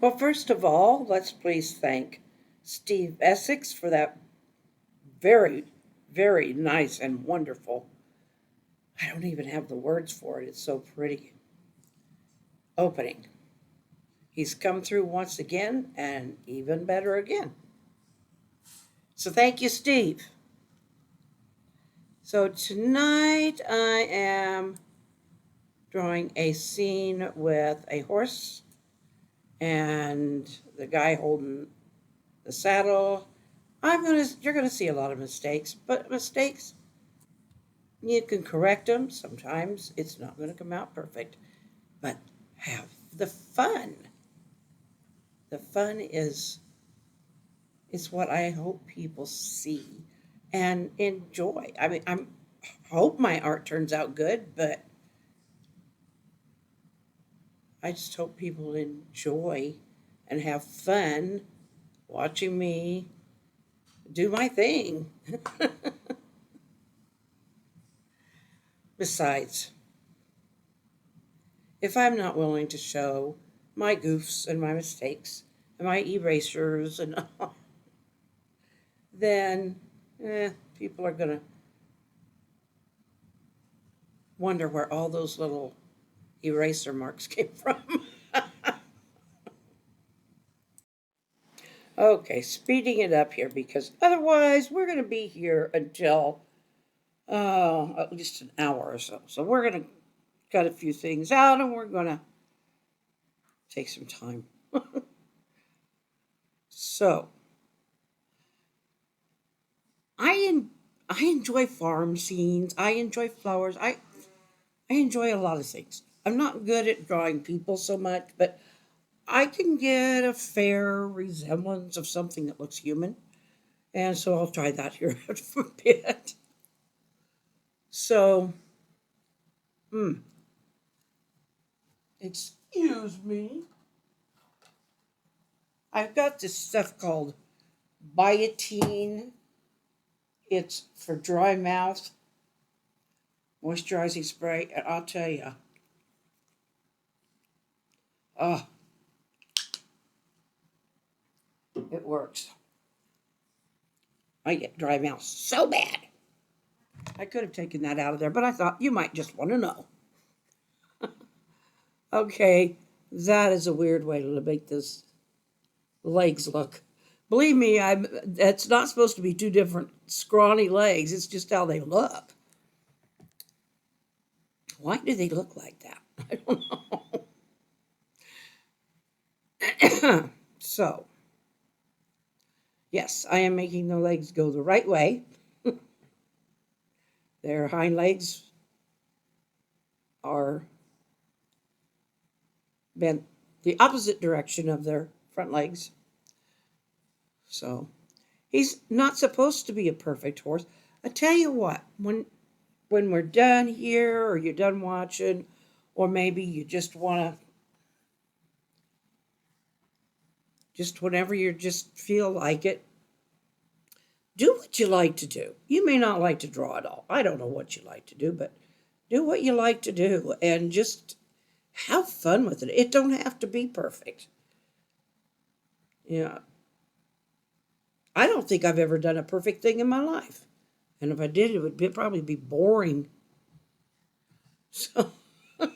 Well, first of all, let's please thank Steve Essex for that very, very nice and wonderful. I don't even have the words for it. It's so pretty. Opening. He's come through once again and even better again. So thank you, Steve. So tonight I am drawing a scene with a horse and the guy holding the saddle. You're gonna see a lot of mistakes, but mistakes, you can correct them. Sometimes it's not gonna come out perfect, but have the fun. The fun is what I hope people see and enjoy. I mean, I hope my art turns out good, but I just hope people enjoy and have fun watching me do my thing. Besides, if I'm not willing to show my goofs and my mistakes and my erasers and all, then people are going to wonder where all those little eraser marks came from. Okay, speeding it up here because otherwise we're going to be here until at least an hour or so. So we're going to cut a few things out and we're going to take some time. So I I enjoy farm scenes. I enjoy flowers. I enjoy a lot of things. I'm not good at drawing people so much, but I can get a fair resemblance of something that looks human. And so I'll try that here for a bit. So, hmm, excuse me. I've got this stuff called biotin. It's for dry mouth, moisturizing spray, and I'll tell you, oh, it works. I get dry mouth so bad. I could have taken that out of there, but I thought you might just want to know. Okay, that is a weird way to make this legs look. Believe me, I'm. It's not supposed to be two different scrawny legs. It's just how they look. Why do they look like that? I don't know. So, yes, I am making the legs go the right way. Their hind legs are bent the opposite direction of their front legs. So, he's not supposed to be a perfect horse. I tell you what, when we're done here or you're done watching or maybe you just want to just whenever you just feel like it, do what you like to do. You may not like to draw at all. I don't know what you like to do, but do what you like to do and just have fun with it. It don't have to be perfect. Yeah, I don't think I've ever done a perfect thing in my life. And if I did, probably be boring. So, I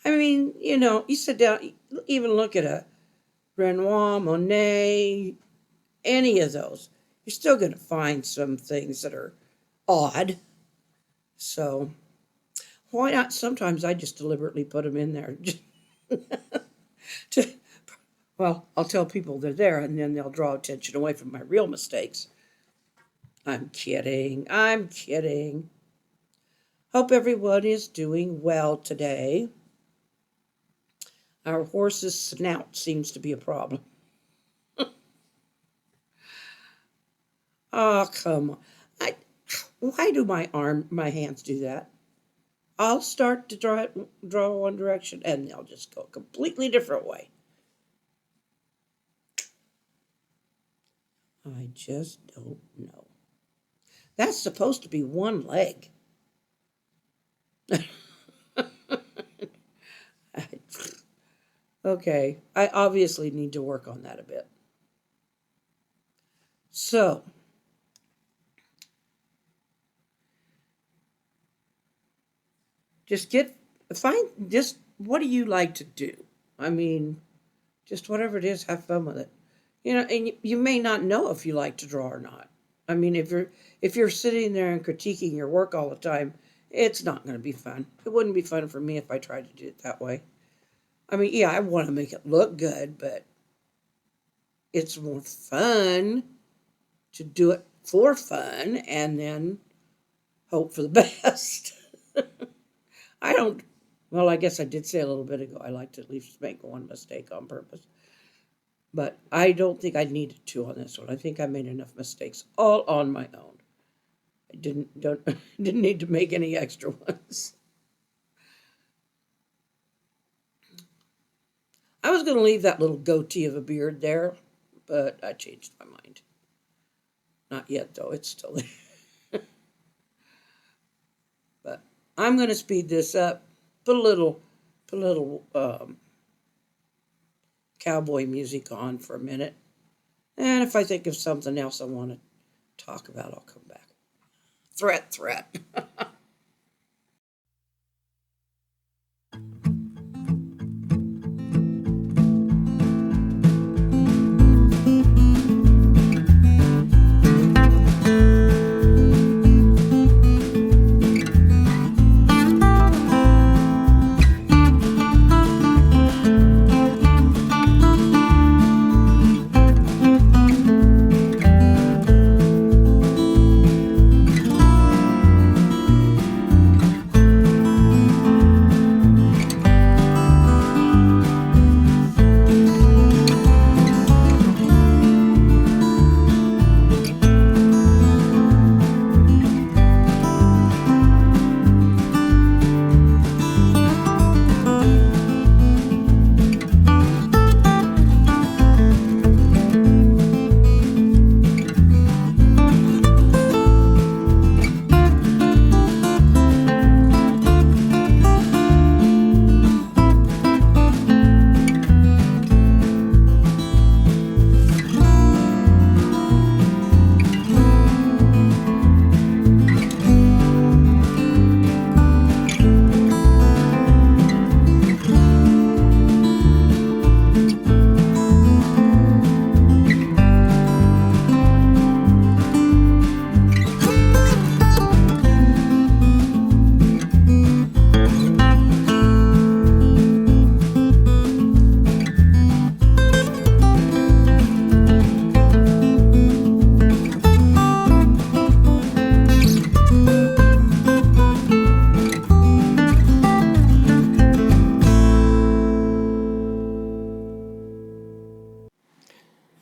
mean, you sit down, even look at a Renoir, Monet, any of those, you're still going to find some things that are odd. So why not? Sometimes I just deliberately put them in there. to, well, I'll tell people they're there and then they'll draw attention away from my real mistakes. I'm kidding. I'm kidding. Hope everyone is doing well today. Our horse's snout seems to be a problem. Oh, come on. I, why do my hands do that? I'll start to draw one direction and they'll just go a completely different way. I just don't know. That's supposed to be one leg. Okay, I obviously need to work on that a bit. So, just find, just what do you like to do? I mean, just whatever it is, have fun with it. And you may not know if you like to draw or not. I mean, if you're sitting there and critiquing your work all the time, it's not going to be fun. It wouldn't be fun for me if I tried to do it that way. I mean, yeah, I want to make it look good, but it's more fun to do it for fun and then hope for the best. I don't, well, I guess I did say a little bit ago I like to at least make one mistake on purpose. But I don't think I needed to on this one. I think I made enough mistakes all on my own. I didn't need to make any extra ones. I was going to leave that little goatee of a beard there, but I changed my mind. Not yet, though. It's still there. But I'm going to speed this up. Put a little cowboy music on for a minute. And if I think of something else I want to talk about, I'll come back. Threat.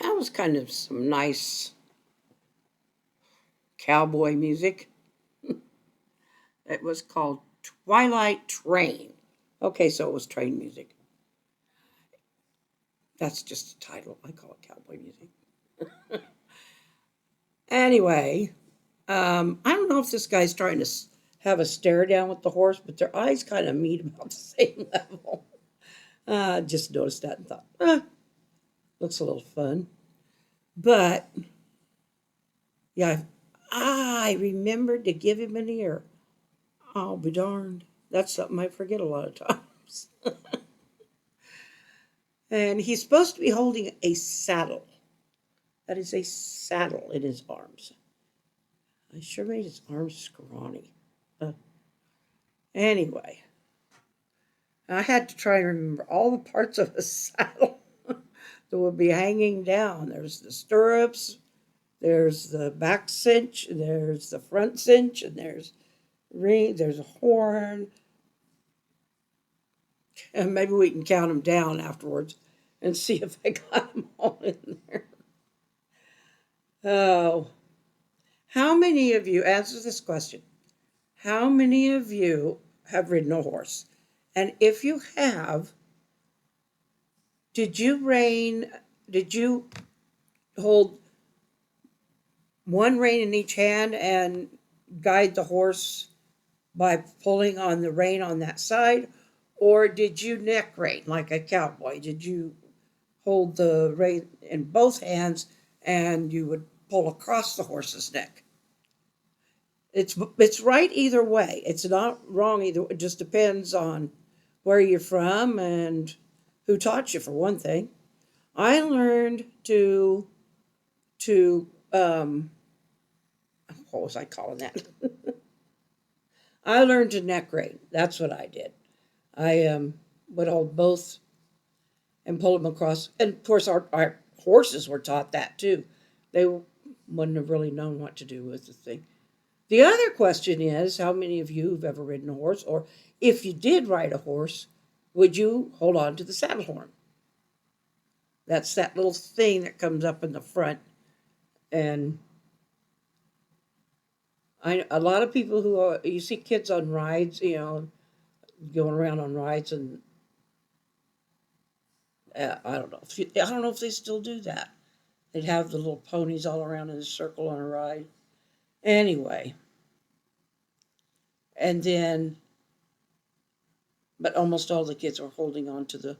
That was kind of some nice cowboy music. It was called Twilight Train. Okay, so it was train music. That's just a title. I call it cowboy music. Anyway, I don't know if this guy's trying to have a stare down with the horse, but their eyes kind of meet about the same level. Just noticed that and thought, looks a little fun. But, yeah, I remembered to give him an ear. I'll be darned. That's something I forget a lot of times. And he's supposed to be holding a saddle. That is a saddle in his arms. I sure made his arms scrawny. Anyway, I had to try and remember all the parts of a saddle that would be hanging down. There's the stirrups, there's the back cinch, there's the front cinch, and there's ring, there's a horn. And maybe we can count them down afterwards and see if I got them all in there. Oh, how many of you, answer this question, how many of you have ridden a horse? And if you have, did you hold one rein in each hand and guide the horse by pulling on the rein on that side? Or did you neck rein like a cowboy? Did you hold the rein in both hands and you would pull across the horse's neck? It's right either way. It's not wrong either. It just depends on where you're from and who taught you, for one thing. I learned to what was I calling that? I learned to neck rein. That's what I did. I would hold both and pull them across. And of course, our horses were taught that too. They wouldn't have really known what to do with the thing. The other question is, how many of you have ever ridden a horse, or if you did ride a horse, would you hold on to the saddle horn? That's that little thing that comes up in the front. And a lot of people who you see kids on rides, going around on rides, and I don't know. I don't know if they still do that. They'd have the little ponies all around in a circle on a ride. Anyway, and then, but almost all the kids were holding on to the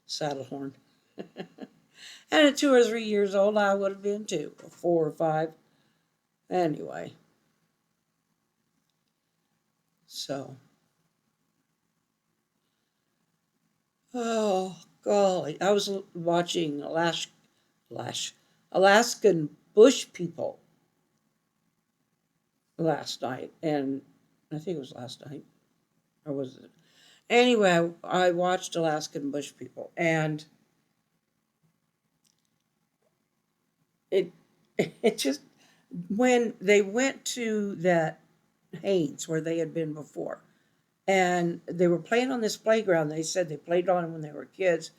saddle horn. And at 2 or 3 years old, I would have been too, or 4 or 5. Anyway, so, oh golly, I was watching Alaskan bush people last night, and I think it was last night, or was it? Anyway, I watched Alaskan bush people, and it it just when they went to that Haynes where they had been before, and they were playing on this playground. They said they played on it when they were kids,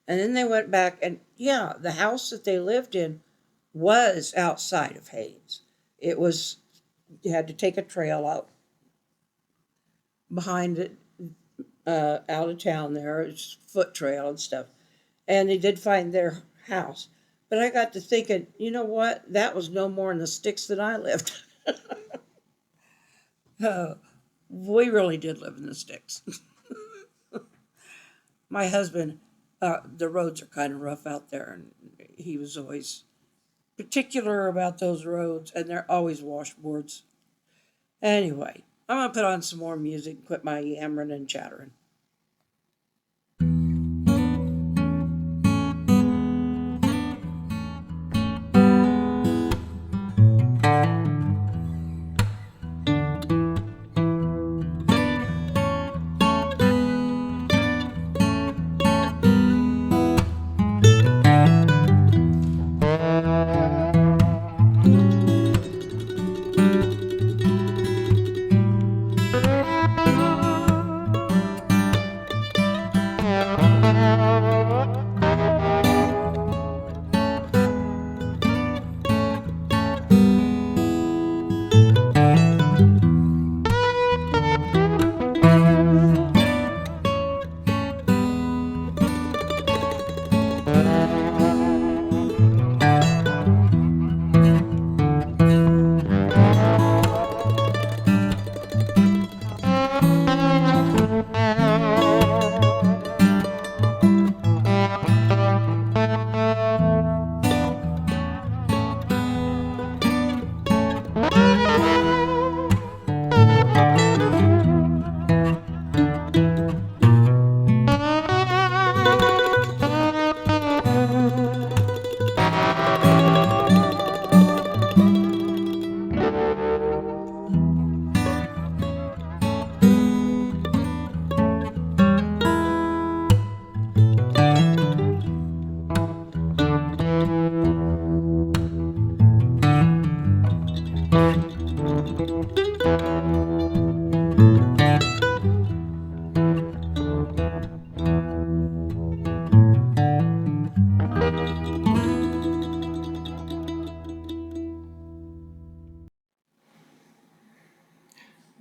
and then they went back, and yeah, the house that they lived in was outside of Haynes. It was you had to take a trail out behind it, out of town there, it's foot trail and stuff, and they did find their house. But I got to thinking, you know what? That was no more in the sticks than I lived. uh, we really did live in the sticks. My husband, the roads are kind of rough out there, and he was always particular about those roads, and they're always washboards. Anyway, I'm going to put on some more music and quit my yammering and chattering.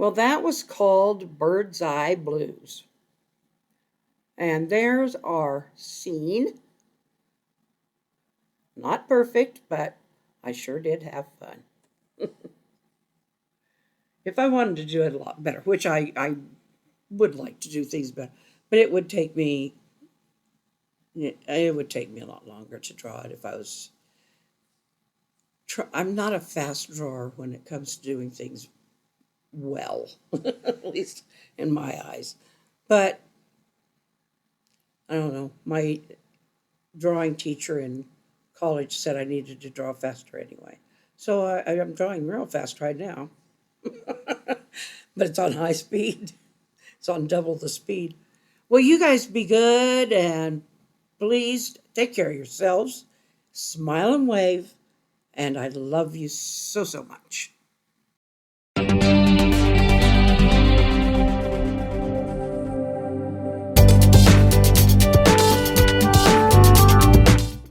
Well, that was called Bird's Eye Blues. And there's our scene. Not perfect, but I sure did have fun. If I wanted to do it a lot better, which I would like to do things better, But it would take me a lot longer to draw it if I was. I'm not a fast drawer when it comes to doing things well, at least in my eyes. But I don't know. My drawing teacher in college said I needed to draw faster anyway. So I'm drawing real fast right now, but it's on high speed. It's on double the speed. Well, you guys be good and please take care of yourselves. Smile and wave. And I love you so, so much.